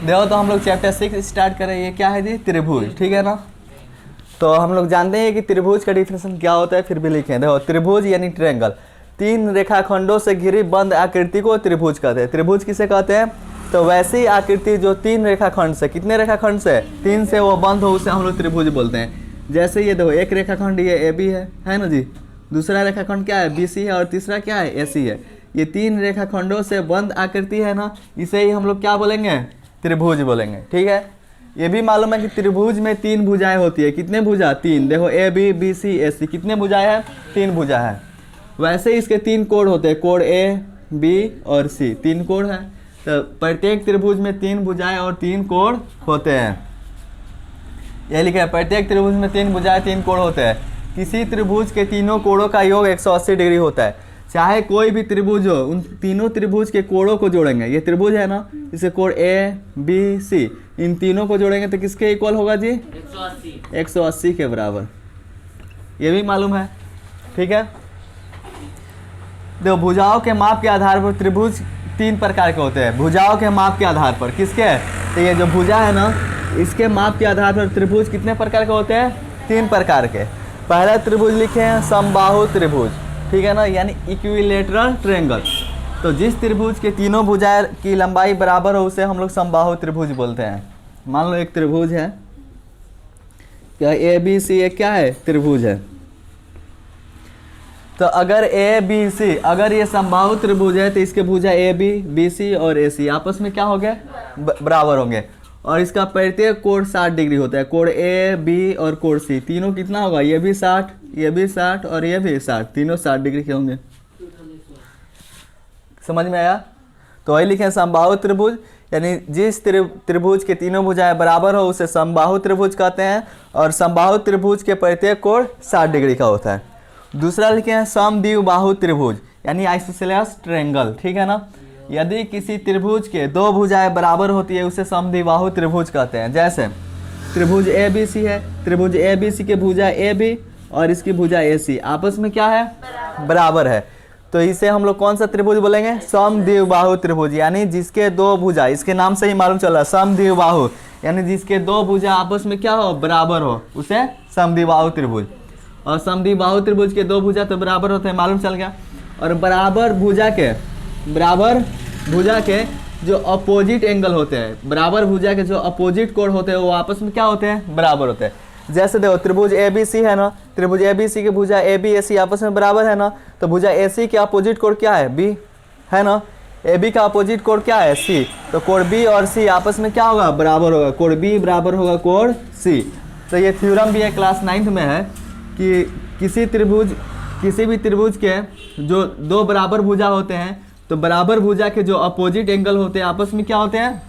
देखो तो हम लोग चैप्टर 6 स्टार्ट करें। ये क्या है जी? त्रिभुज, ठीक है ना। तो हम लोग जानते हैं कि त्रिभुज का डिफिनेशन क्या होता है, फिर भी लिखें। देखो त्रिभुज यानी ट्रायंगल, तीन रेखाखंडों से घिरी बंद आकृति को त्रिभुज कहते हैं। त्रिभुज किसे कहते हैं? तो वैसी आकृति जो तीन रेखाखंड से, कितने रेखाखंड से? तीन से वो बंद हो, उसे हम लोग त्रिभुज बोलते हैं। जैसे ये देखो एक रेखाखंड ये ए बी है ना जी, दूसरा रेखाखंड क्या है? बी सी है, और तीसरा क्या है? ए सी है। ये तीन रेखाखंडों से बंद आकृति है ना, इसे ही हम लोग क्या बोलेंगे? त्रिभुज बोलेंगे, ठीक है। ये भी मालूम है कि त्रिभुज में तीन भुजाएं होती है। कितने भुजा? तीन। देखो ए बी, बी सी, ए सी, कितने भुजाएं हैं? तीन भुजा है। वैसे ही इसके तीन कोण होते हैं, कोण ए बी और सी, तीन कोण है। तो प्रत्येक त्रिभुज में तीन भुजाएं और तीन कोण होते हैं। यह लिखा है, प्रत्येक त्रिभुज में तीन भुजाएं तीन कोण होते हैं। किसी त्रिभुज के तीनों कोणों का योग 180 डिग्री होता है। चाहे कोई भी त्रिभुज हो, उन तीनों त्रिभुज के कोणों को जोड़ेंगे। ये त्रिभुज है ना, इसे कोण ए बी सी, इन तीनों को जोड़ेंगे तो किसके इक्वल होगा जी? 180 के बराबर। ये भी मालूम है, ठीक है। देखो भुजाओं के माप के आधार पर त्रिभुज तीन प्रकार के होते हैं। भुजाओं के माप के आधार पर, किसके? तो ये जो भुजा है ना, इसके माप के आधार पर त्रिभुज कितने प्रकार के होते हैं? तीन प्रकार के। पहला त्रिभुज लिखे हैं समबाहु त्रिभुज, ठीक है ना, यानी इक्विलेटरल ट्रायंगल। तो जिस त्रिभुज के तीनों भुजाएं की लंबाई बराबर हो उसे हम लोग समबाहु त्रिभुज बोलते हैं। मान लो एक त्रिभुज है, क्या ए बी सी एक क्या है? त्रिभुज है। तो अगर ए बी सी, अगर ये समबाहु त्रिभुज है तो इसके भुजा ए बी, बी सी और ए सी आपस में क्या हो गए? बराबर होंगे। और इसका प्रत्येक कोण 60 डिग्री होता है। कोण ए बी और कोण सी तीनों कितना होगा? ये भी 60, ये भी 60 और ये भी 60, तीनों 60 डिग्री के होंगे। समझ में आया? तो वही लिखे समबाहु त्रिभुज, यानी जिस त्रिभुज के तीनों भुजाएं बराबर हो उसे समबाहु त्रिभुज कहते हैं। और समबाहु त्रिभुज के प्रत्येक कोण 60 डिग्री का होता है। दूसरा लिखे हैं समद्विबाहु त्रिभुज, यानी आइसोसेलेस ट्रायंगल, ठीक है ना। यदि किसी त्रिभुज के दो भुजाएं बराबर होती है उसे समद्विबाहु त्रिभुज कहते हैं। जैसे त्रिभुज ए बी सी है, त्रिभुज ए बी सी के भुजा ए बी और इसकी भुजा ए सी आपस में क्या है? बराबर है। तो इसे हम लोग कौन सा त्रिभुज बोलेंगे? समद्विबाहु त्रिभुज, यानी जिसके दो भुजा, इसके नाम से ही मालूम चला समद्विबाहु, यानी जिसके दो भुजा आपस में क्या हो? बराबर हो, उसे समद्विबाहु त्रिभुज। और समद्विबाहु त्रिभुज के दो भुजा तो बराबर होते हैं, मालूम चल गया। और बराबर भुजा के जो अपोजिट एंगल होते हैं, बराबर भुजा के जो अपोजिट कोण होते हैं वो आपस में क्या होते हैं? बराबर होते हैं। जैसे देखो त्रिभुज ए बी सी है ना, त्रिभुज ए बी सी के भुजा ए बी ए सी आपस में बराबर है ना, तो भुजा ए सी के अपोजिट कोण क्या है? बी है ना। ए बी का अपोजिट कोण क्या है? सी। तो कोण बी और सी आपस में क्या होगा? बराबर होगा। कोण बी बराबर होगा कोण सी। तो ये थ्योरम भी है, क्लास 9th में है कि किसी भी त्रिभुज के जो दो बराबर भुजा होते हैं तो बराबर भुजा के जो अपोजिट एंगल होते हैं आपस में क्या होते हैं?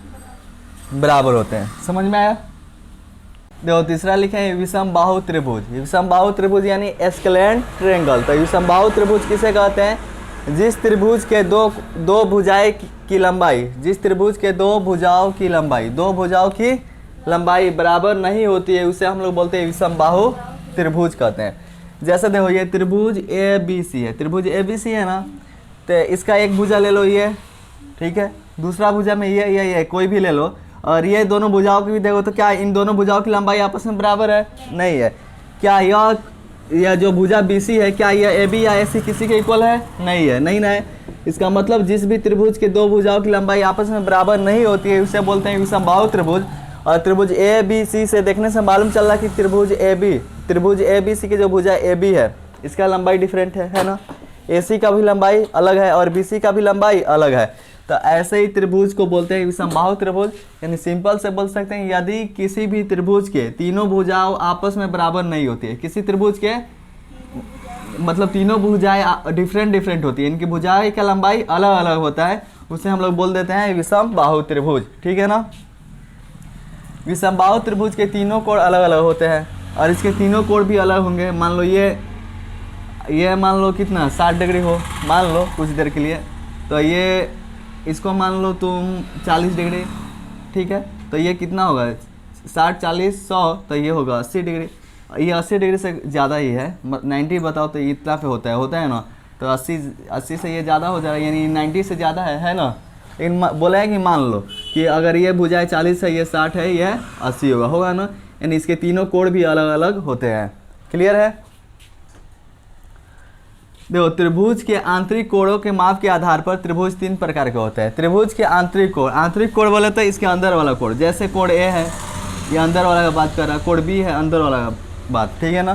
बराबर होते हैं। समझ में आया? देखो तीसरा लिखे हैं विषमबाहु त्रिभुज। विषमबाहु त्रिभुज यानी एस्केलेंट ट्रायंगल। तो विषमबाहु त्रिभुज किसे कहते हैं? जिस त्रिभुज के दो भुजाएं की लंबाई, जिस त्रिभुज के दो भुजाओं की लंबाई बराबर नहीं होती है उसे हम लोग बोलते हैं विषमबाहु त्रिभुज कहते हैं। जैसे देखो ये त्रिभुज ए बी सी है, त्रिभुज ए बी सी है ना, तो इसका एक भुजा ले लो ये, ठीक है, दूसरा भुजा में ये कोई भी ले लो, और ये दोनों भुजाओं की भी देखो तो क्या इन दोनों भुजाओं की लंबाई आपस में बराबर है? नहीं है। क्या यह जो भुजा बी सी है, क्या यह ए बी या ए सी किसी के इक्वल है? नहीं है, नहीं ना है। इसका मतलब जिस भी त्रिभुज के दो भुजाओं की लंबाई आपस में बराबर नहीं होती है उसे बोलते हैं विषमबाहु त्रिभुज। और त्रिभुज ए बी सी से देखने से मालूम चल रहा है कि त्रिभुज ए बी सी की जो भुजा ए बी है इसका लंबाई डिफरेंट है ना। ए सी का भी लंबाई अलग है और बी सी का भी लंबाई अलग है। तो ऐसे ही त्रिभुज को बोलते हैं विषमबाहु त्रिभुज। यानी सिंपल से बोल सकते हैं यदि किसी भी त्रिभुज के तीनों भुजाओं आपस में बराबर नहीं होती है, किसी त्रिभुज के मतलब तीनों भुजाएं डिफरेंट होती है, इनकी भुजाएं का लंबाई अलग अलग होता है, उसे हम लोग बोल देते हैं विषमबाहु त्रिभुज, ठीक है ना। विषमबाहु त्रिभुज के तीनों कोण अलग अलग होते हैं और इसके तीनों कोण भी अलग होंगे। मान लो ये मान लो कितना 60 डिग्री हो, मान लो कुछ देर के लिए, तो ये इसको मान लो तुम 40 डिग्री, ठीक है, तो ये कितना होगा 60 40 100, तो ये होगा 80 डिग्री। ये 80 डिग्री से ज़्यादा ही है, 90 बताओ तो इतना पे होता है ना, तो 80 से ये ज़्यादा हो जा रहा है, यानी 90 से ज़्यादा है ना। लेकिन बोला है कि मान लो कि अगर ये भुजाएं 40 है, ये 60 है, ये 80 होगा ना, यानी इसके तीनों कोण भी अलग अलग होते हैं। क्लियर है? देखो त्रिभुज के आंतरिक कोणों के माप के आधार पर त्रिभुज 3 प्रकार के होते हैं। त्रिभुज के आंतरिक कोण बोले तो इसके अंदर वाला कोण, जैसे कोण ए है ये अंदर वाला का बात कर रहा है, कोण बी है अंदर वाला का बात, ठीक है ना।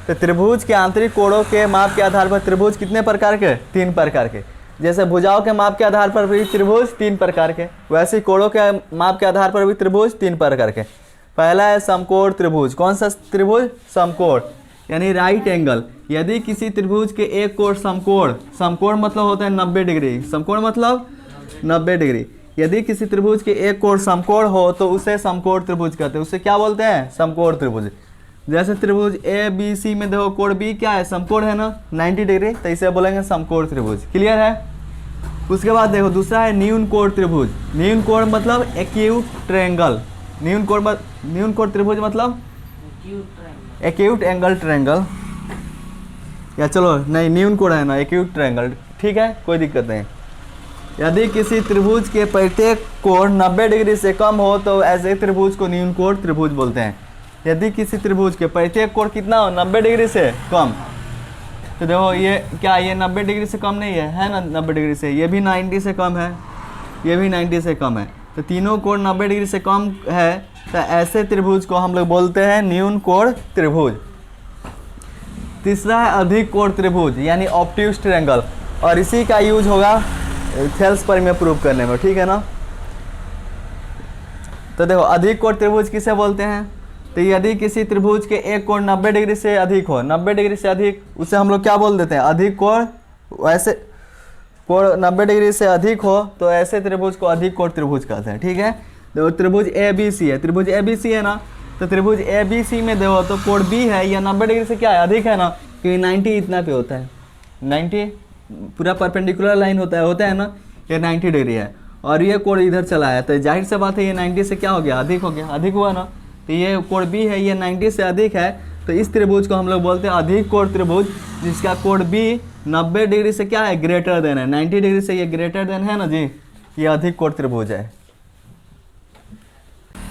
तो त्रिभुज के आंतरिक कोणों के माप के आधार पर त्रिभुज कितने प्रकार के? 3 प्रकार के। जैसे भुजाओं के माप के आधार पर भी त्रिभुज 3 प्रकार के, वैसे कोणों के माप के आधार पर भी त्रिभुज 3 प्रकार के। पहला है समकोण त्रिभुज। कौन सा त्रिभुज? समकोण, यानी राइट एंगल। यदि किसी त्रिभुज के एक कोण समकोण, समकोण मतलब होता है 90 डिग्री, समकोण मतलब 90 डिग्री। यदि किसी त्रिभुज के एक कोण समकोण हो तो उसे समकोण त्रिभुज कहते हैं। उसे क्या बोलते हैं? समकोण त्रिभुज। जैसे त्रिभुज ए बी सी में देखो कोण बी क्या है? समकोण है ना, 90 डिग्री, तो इसे बोलेंगे समकोण त्रिभुज। क्लियर है? उसके बाद देखो दूसरा है न्यून कोण त्रिभुज। न्यून कोण मतलब एक्यूट ट्रायंगल। न्यून कोण त्रिभुज मतलब एक्यूट एंगल ट्रायंगल, या चलो नहीं न्यून कोण है ना, एक्यूट ट्रायंगल, ठीक है, कोई दिक्कत नहीं। यदि किसी त्रिभुज के प्रत्येक कोण 90 डिग्री से कम हो तो ऐसे त्रिभुज को न्यून कोण त्रिभुज बोलते हैं। यदि किसी त्रिभुज के प्रत्येक कोण कितना हो? 90 डिग्री से कम। तो देखो ये क्या, ये 90 डिग्री से कम नहीं है ना, 90 डिग्री से, ये भी 90 से कम है, ये भी 90 से कम है, तो तीनों कोण 90 डिग्री से कम है, तो ऐसे त्रिभुज को हम लोग बोलते हैं न्यून कोण त्रिभुज। तीसरा है अधिक कोण त्रिभुज, यानी ऑब्ट्यूज ट्रायंगल, और इसी का यूज होगा थेल्स पर में प्रूव करने में, ठीक है ना। तो देखो अधिक कोण त्रिभुज किसे बोलते हैं? तो यदि किसी त्रिभुज के एक कोण 90 डिग्री से अधिक हो, 90 डिग्री से अधिक, उसे हम लोग क्या बोल देते हैं? अधिक कोण। वैसे कोण 90 डिग्री से अधिक हो तो ऐसे त्रिभुज को अधिक कोण त्रिभुज कहते हैं, ठीक है। देखो त्रिभुज ए बी सी है, त्रिभुज ए बी सी है ना, तो त्रिभुज ए बी सी में देखो तो कोण बी है, या 90 डिग्री से क्या है? अधिक है ना, क्योंकि 90 इतना पे होता है, 90 पूरा परपेंडिकुलर लाइन होता है ना, ये 90 डिग्री है, और ये कोण इधर चला है, तो जाहिर से बात है ये 90 से क्या हो गया? अधिक हो गया, अधिक हुआ ना। तो ये कोण बी है, ये 90 से अधिक है, तो इस त्रिभुज को हम लोग बोलते हैं अधिक कोण त्रिभुज, जिसका कोण बी 90 डिग्री से क्या है? ग्रेटर देन है, 90 डिग्री से ये ग्रेटर देन है ना जी, ये अधिक कोण त्रिभुज है।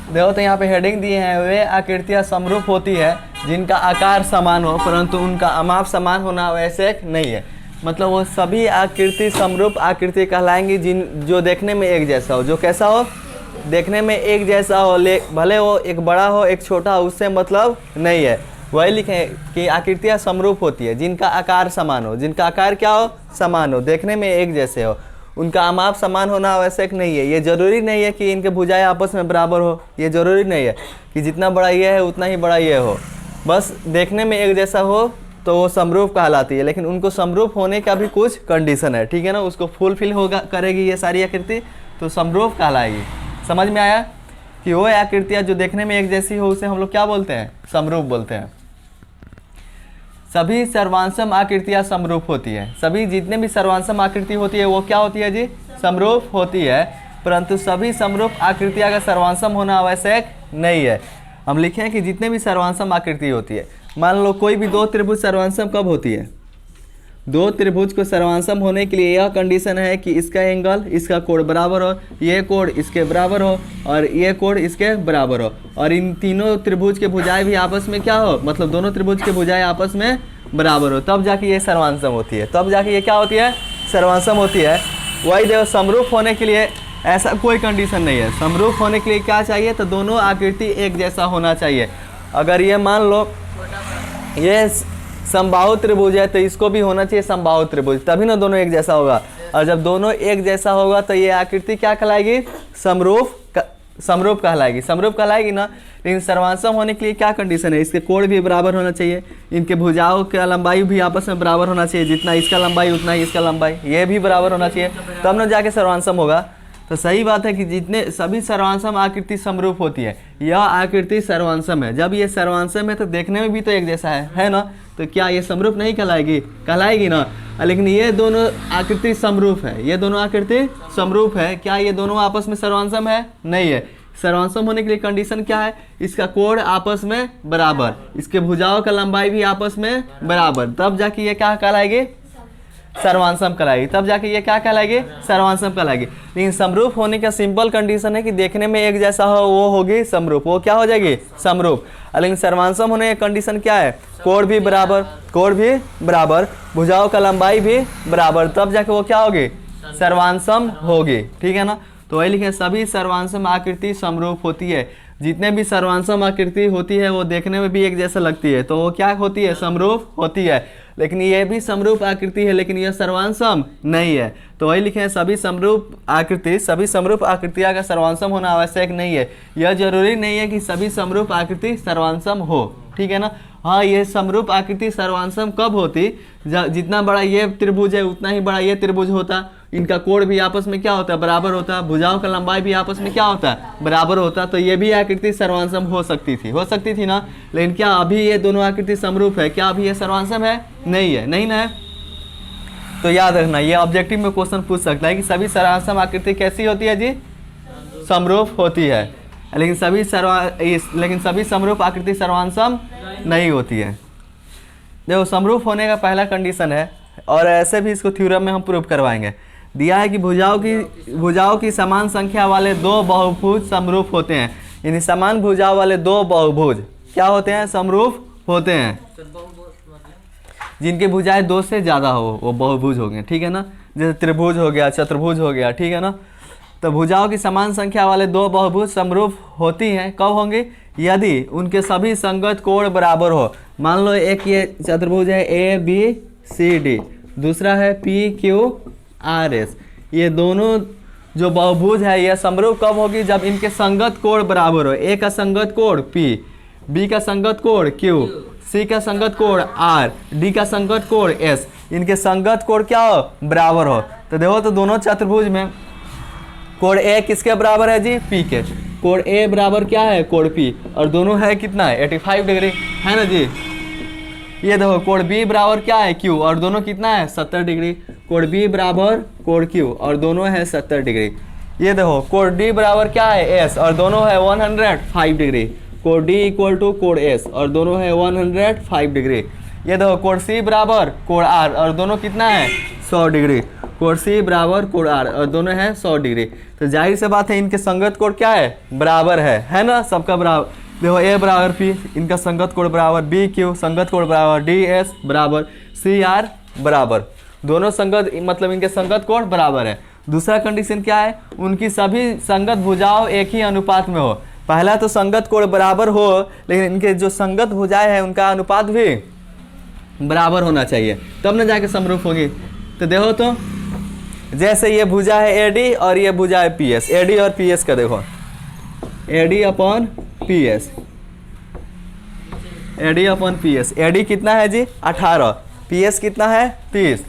देखो तो यहाँ पे हेडिंग दिए हैं, वे आकृतियाँ समरूप होती है जिनका आकार समान हो परंतु उनका अमाप समान होना आवश्यक नहीं है। मतलब वो सभी आकृति समरूप आकृति कहलाएंगी जो देखने में एक जैसा हो। जो कैसा हो? देखने में एक जैसा हो, भले वो एक बड़ा हो एक छोटा हो, उससे मतलब नहीं है। वही लिखें कि आकृतियाँ समरूप होती है जिनका आकार समान हो। जिनका आकार क्या हो? समान हो, देखने में एक जैसे हो, उनका अमाप समान होना आवश्यक नहीं है। ये जरूरी नहीं है कि इनके भुजाएं आपस में बराबर हो, ये जरूरी नहीं है कि जितना बड़ा ये है उतना ही बड़ा ये हो, बस देखने में एक जैसा हो तो वो समरूप कहलाती है। लेकिन उनको समरूप होने का भी कुछ कंडीशन है, ठीक है ना, उसको फुलफिल होगा करेगी ये सारी आकृति तो समरूप कहलाएगी। समझ में आया कि वो आकृतियाँ जो देखने में एक जैसी हो उसे हम लोग क्या बोलते हैं? समरूप बोलते हैं। सभी सर्वांशम आकृतियाँ समरूप होती है। सभी जितने भी सर्वांशम आकृति होती है वो क्या होती है जी? समरूप होती है, परंतु सभी समरूप आकृतियाँ का सर्वांशम होना आवश्यक नहीं है। हम लिखें कि जितने भी सर्वांशम आकृति होती है, मान लो कोई भी दो त्रिभुज सर्वांशम कब होती है? दो त्रिभुज को सर्वांशम होने के लिए यह कंडीशन है कि इसका एंगल इसका कोण बराबर हो, ये कोण इसके बराबर हो और ये कोण इसके बराबर हो, और इन तीनों त्रिभुज के भुजाएं भी आपस में क्या हो? मतलब दोनों त्रिभुज के भुजाएं आपस में बराबर हो, तब जाके ये सर्वांशम होती है। तब जाके ये क्या होती है? सर्वांशम होती है। वही देखो समरूप होने के लिए ऐसा कोई कंडीशन नहीं है। समरूप होने के लिए क्या चाहिए? तो दोनों आकृति एक जैसा होना चाहिए। अगर ये मान लो ये समबाहु त्रिभुज है तो इसको भी होना चाहिए समबाहु त्रिभुज, तभी ना दोनों एक जैसा होगा। और जब दोनों एक जैसा होगा तो ये आकृति क्या कहलाएगी? समरूप कहलाएगी। समरूप कहलाएगी ना। लेकिन सर्वांशम होने के लिए क्या कंडीशन है? इसके कोण भी बराबर होना चाहिए, इनके भुजाओं का लंबाई भी आपस में बराबर होना चाहिए, जितना इसका लंबाई उतना ही इसका लंबाई, ये भी बराबर होना चाहिए, तब ना जाके सर्वांशम होगा। तो सही बात है कि जितने सभी सर्वांशम आकृति समरूप होती है, यह आकृति सर्वांशम है। जब ये सर्वांशम है तो देखने में भी तो एक जैसा है ना, तो क्या ये समरूप नहीं कहलाएगी? कहलाएगी ना। लेकिन ये दोनों आकृति समरूप है, ये दोनों आकृति समरूप है। क्या ये दोनों आपस में सर्वांशम है? नहीं है। सर्वांशम होने के लिए कंडीशन क्या है? इसका कोण आपस में बराबर, इसके भुजाओं का लंबाई भी आपस में बराबर, तब जाके ये क्या कहलाएगी? सर्वांशम कहलाएगी, तब जाके ये क्या कहलाएगी, सर्वांशम कहलाएगी। लेकिन समरूप होने का सिंपल कंडीशन है कि देखने में एक जैसा हो वो होगी समरूप, वो क्या हो जाएगी समरूप। लेकिन सर्वांशम होने का कंडीशन क्या है, कोण भी बराबर, भुजाओं का लंबाई भी बराबर, तब जाके वो क्या होगी, सर्वांशम होगी, ठीक है ना। तो वही लिखे सभी सर्वांशम आकृति समरूप होती है। जितने भी सर्वांशम आकृति होती है वो देखने में भी एक जैसा लगती है, तो वो क्या होती है, समरूप होती है। लेकिन ये भी समरूप आकृति है, लेकिन यह सर्वांशम नहीं है। तो वही लिखे सभी समरूप आकृतियां का सर्वांशम होना आवश्यक नहीं है। यह जरूरी नहीं है कि सभी समरूप आकृति सर्वांशम हो, ठीक है ना। हाँ, ये समरूप आकृति सर्वांशम कब होती, जितना बड़ा ये त्रिभुज है उतना ही बड़ा ये त्रिभुज होता, इनका कोण भी आपस में क्या होता है, बराबर होता है, भुजाओं का लंबाई भी आपस में क्या होता है, बराबर होता, तो ये भी आकृति सर्वांशम हो सकती थी ना। लेकिन क्या अभी ये दोनों आकृति समरूप है, क्या अभी ये सर्वांशम है, नहीं है, नहीं ना है। तो याद रखना, ये ऑब्जेक्टिव में क्वेश्चन पूछ सकता है कि सभी सर्वांशम आकृति कैसी होती है जी, समरूप होती है। लेकिन सभी समरूप आकृति सर्वांशम नहीं होती है। देखो, समरूप होने का पहला कंडीशन है, और ऐसे भी इसको थ्योरम में हम प्रूव करवाएंगे। दिया है कि भुजाओं की समान संख्या वाले दो बहुभुज समरूप होते हैं। यानी समान भुजाओं वाले दो बहुभुज क्या होते हैं, समरूप होते हैं। जिनकी भुजाएं दो से ज़्यादा हो वो बहुभुज हो गए, ठीक है ना। जैसे त्रिभुज हो गया, चतुर्भुज हो गया, ठीक है ना। तो भुजाओं की समान संख्या वाले दो बहुभुज समरूप होती हैं, कब होंगी, यदि उनके सभी संगत कोण बराबर हो। मान लो एक ये चतुर्भुज है ABCD, दूसरा है PQRS। ये दोनों जो बहुभुज है यह समरूप कब होगी, जब इनके संगत कोण बराबर हो। A का संगत कोण P, B का संगत कोण Q, C का संगत कोण R, D का संगत कोण S। इनके संगत कोण क्या हो, बराबर हो। तो देखो, तो दोनों चतुर्भुज में कोण A किसके बराबर है जी, P के। कोण A बराबर क्या है, कोण P, और दोनों है कितना है, 85 डिग्री, है ना जी। ये देखो, कोण B बराबर क्या है, Q, और दोनों कितना है, 70 डिग्री। कोण B बराबर कोण Q, और दोनों है 70 डिग्री। ये देखो, कोण D बराबर क्या है, S, और दोनों है 105 डिग्री। कोण D इक्वल टू कोण S, और दोनों है 105 डिग्री। ये देखो, कोण C बराबर कोण R, और दोनों कितना है, 100 डिग्री। कोण C बराबर कोण R, और दोनों है 100 डिग्री। तो जाहिर से बात है इनके संगत कोण क्या है, बराबर है ना, सबका बराबर। देखो, A बराबर P, इनका संगत कोण बराबर, BQ संगत कोण बराबर, DS बराबर, CR बराबर, दोनों संगत मतलब इनके संगत कोण बराबर है। दूसरा कंडीशन क्या है, उनकी सभी संगत भुजाओं एक ही अनुपात में हो। पहला तो संगत कोण बराबर हो, लेकिन इनके जो संगत भुजाएं हैं उनका अनुपात भी बराबर होना चाहिए, तब न जाके समरूप होगी। तो देखो, तो जैसे ये भुजा है AD और ये भुजा है PS, AD और PS का देखो, AD upon PS, AD upon PS। AD कितना है जी, 18, PS कितना है, 30।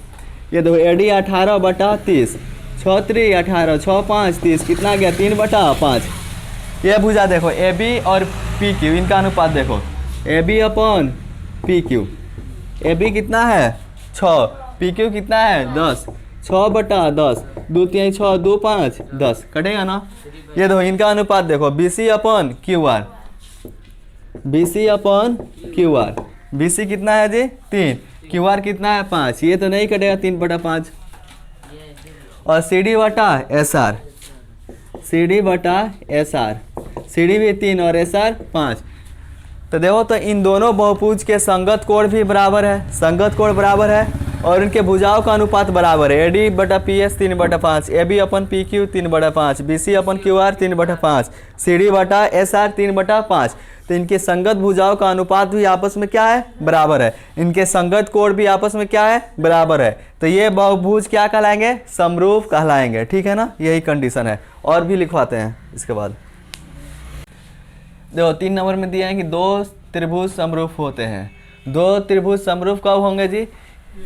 ये देखो, AD 18/30, 6 3 18, 6 5 30, कितना गया, 3/5। ये भुजा देखो, AB और PQ, इनका अनुपात देखो, AB अपॉन PQ। AB कितना है, 6, PQ कितना है, 10, 6/10, 2 3 6, 2 5 10, कटेगा ना। ये देखो, इनका अनुपात देखो, BC upon QR, BC upon QR। BC कितना है जी, 3, QR कितना है, 5, ये तो नहीं कटेगा, 3/5। और CD/SR, CD/SR, CD भी 3 और SR 5। तो देखो, तो इन दोनों बहुभुज के संगत कोण भी बराबर है, और इनके भुजाओं का अनुपात बराबर है। AD/PS 3/5, AB अपन PQ 3/5, BC अपन QR 3/5, CD/SR 3/5। तो इनके संगत भुजाओं का अनुपात भी आपस में क्या है, बराबर है। इनके संगत कोण भी आपस में क्या है, बराबर है। तो ये बहुभुज क्या कहलाएंगे, समरूप कहलाएंगे, ठीक है ना। यही कंडीशन है। और भी लिखवाते हैं इसके बाद। देखो, 3 नंबर में दिया है कि दो त्रिभुज समरूप होते हैं। दो त्रिभुज समरूप कब होंगे जी,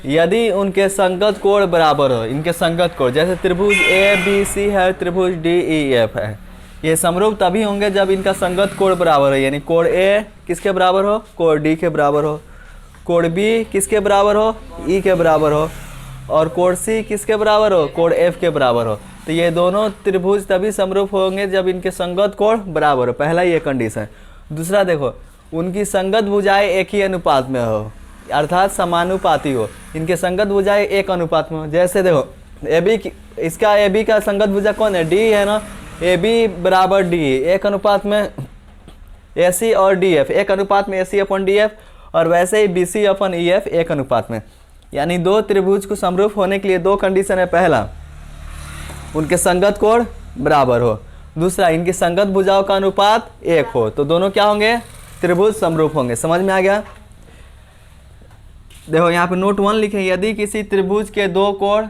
यदि उनके संगत कोण बराबर हो। इनके संगत कोण, जैसे त्रिभुज ABC है, त्रिभुज DEF है, ये समरूप तभी होंगे जब इनका संगत कोण बराबर हो। यानी कोण A किसके बराबर हो, कोण D के बराबर हो। कोण B किसके बराबर हो, E के बराबर हो। और कोण C किसके बराबर हो, कोण F के बराबर हो। तो ये दोनों त्रिभुज तभी समरूप होंगे जब इनके संगत कोण बराबर हो। पहला ये कंडीशन। दूसरा देखो, उनकी संगत भुजाएं एक ही अनुपात में हो। अर्थात समानुपाती हो, इनके संगत भुजाएं एक अनुपात में हो। जैसे देखो इसका ए बी का संगत भुजा कौन है, डी है ना, ए बी बराबर डी, एक अनुपात में ए सी और डी एफ, एक अनुपात में ए सी अपन डी एफ, और वैसे ही बी सी अपन ई एफ एक अनुपात में। यानी दो त्रिभुज को समरूप होने के लिए दो कंडीशन है, पहला उनके संगत कोण बराबर हो, दूसरा इनकी संगत भुजाओं का अनुपात एक हो, तो दोनों क्या होंगे, त्रिभुज समरूप होंगे। समझ में आ गया। देखो यहाँ पे नोट 1 लिखे, यदि किसी त्रिभुज के दो कोण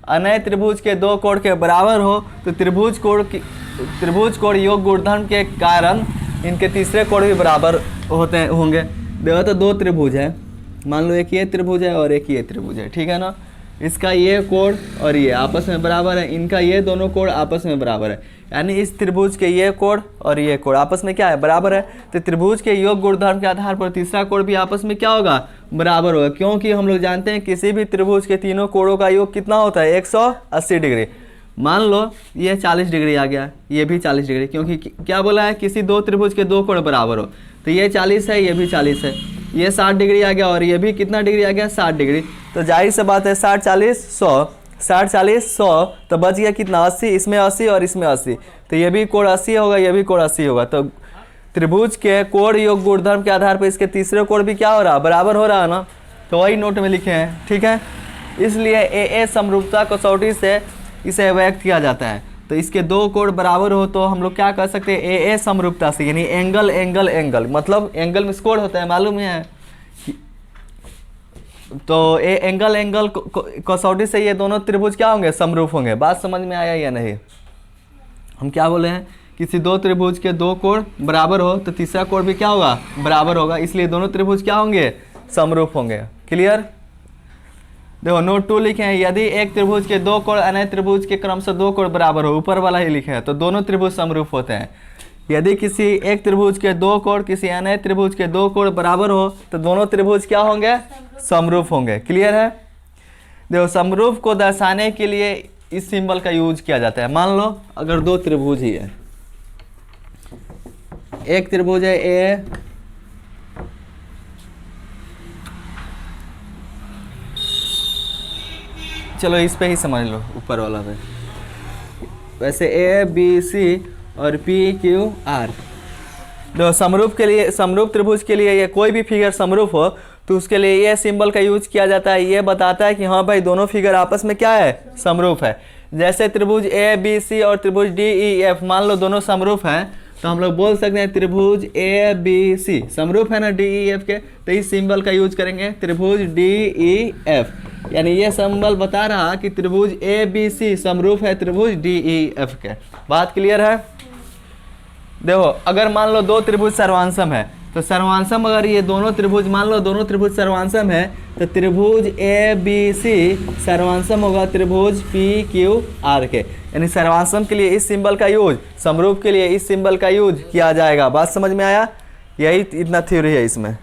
अन्य त्रिभुज के दो कोण के बराबर हो तो त्रिभुज कोण योग गुणधर्म के कारण इनके तीसरे कोण भी बराबर होंगे। देखो तो दो त्रिभुज है, मान लो एक ये त्रिभुज है और एक ये त्रिभुज है, ठीक है ना, इसका ये कोण और ये आपस में बराबर है, इनका ये दोनों कोण आपस में बराबर है, यानी इस त्रिभुज के ये कोण और ये कोण आपस में क्या है, बराबर है। तो त्रिभुज के योग गुणधर्म के आधार पर तीसरा कोण भी आपस में क्या होगा, बराबर होगा, क्योंकि हम लोग जानते हैं किसी भी त्रिभुज के तीनों कोणों का योग कितना होता है, 180 डिग्री। मान लो ये 40 डिग्री आ गया, ये भी 40 डिग्री, क्योंकि क्या बोला है, किसी दो त्रिभुज के दो कोण बराबर हो, तो ये 40 है, ये भी 40 है, ये 60 डिग्री आ गया और ये भी कितना डिग्री आ गया, 60 डिग्री। तो जाहिर सी बात है 60 40 100, 60 40 100, तो बच गया कितना, 80, इसमें 80 और इसमें 80, तो ये भी कोण 80 होगा, ये भी कोण 80 होगा। तो त्रिभुज के कोण योग गुणधर्म के आधार पर इसके तीसरे कोण भी क्या हो रहा है, बराबर हो रहा है ना, तो वही नोट में लिखे हैं, ठीक है। इसलिए ए समरूपता कसौटी से इसे व्यक्त किया जाता है। तो इसके दो कोण बराबर हो तो हम लोग क्या कर सकते हैं, ए समरूपता से, यानी एंगल एंगल एंगल, मतलब एंगल में कोण होता है, मालूम है, तो ए एंगल एंगल कसौटी से ये दोनों त्रिभुज क्या होंगे, समरूप होंगे। बात समझ में आया या नहीं। हम क्या बोले हैं, किसी दो त्रिभुज के दो कोण बराबर हो तो तीसरा कोण भी क्या होगा, बराबर होगा, इसलिए दोनों त्रिभुज क्या होंगे, समरूप होंगे। क्लियर। देखो नोट 2 लिखे हैं, यदि एक त्रिभुज के दो कोण अन्य त्रिभुज के क्रम से दो कोण बराबर हो, ऊपर वाला ही लिखे हैं, तो दोनों त्रिभुज समरूप होते हैं। यदि किसी एक त्रिभुज के दो कोण किसी अन्य त्रिभुज के दो कोण बराबर हो तो दोनों त्रिभुज क्या होंगे, समरूप होंगे। क्लियर है। देखो समरूप को दर्शाने के लिए इस सिंबल का यूज किया जाता है। मान लो अगर दो त्रिभुज ही है, एक त्रिभुज है ए, चलो इस पे ही समझ लो, ऊपर वाला पे, वैसे ए बी सी और पी क्यू आर। देखो समरूप के लिए, समरूप त्रिभुज के लिए ये कोई भी फिगर समरूप हो तो उसके लिए ये सिंबल का यूज किया जाता है, ये बताता है कि हाँ भाई दोनों फिगर आपस में क्या है, समरूप है। जैसे त्रिभुज ए बी सी और त्रिभुज डी ई एफ, मान लो दोनों समरूप हैं तो हम लोग बोल सकते हैं त्रिभुज ए बी सी समरूप है ना डी ई एफ के, तो इस सिंबल का यूज करेंगे त्रिभुज डी ई एफ, यानी ये सिंबल बता रहा कि त्रिभुज ए बी सी समरूप है त्रिभुज डी ई एफ के। बात क्लियर है। देखो अगर मान लो दो त्रिभुज सर्वांसम है तो सर्वांसम, अगर ये दोनों त्रिभुज मान लो दोनों त्रिभुज सर्वांसम है तो त्रिभुज ए बी सी सर्वांसम होगा त्रिभुज पी क्यू आर के, यानी सर्वांसम के लिए इस सिंबल का यूज, समरूप के लिए इस सिंबल का यूज किया जाएगा। बात समझ में आया। यही इतना थ्योरी है इसमें।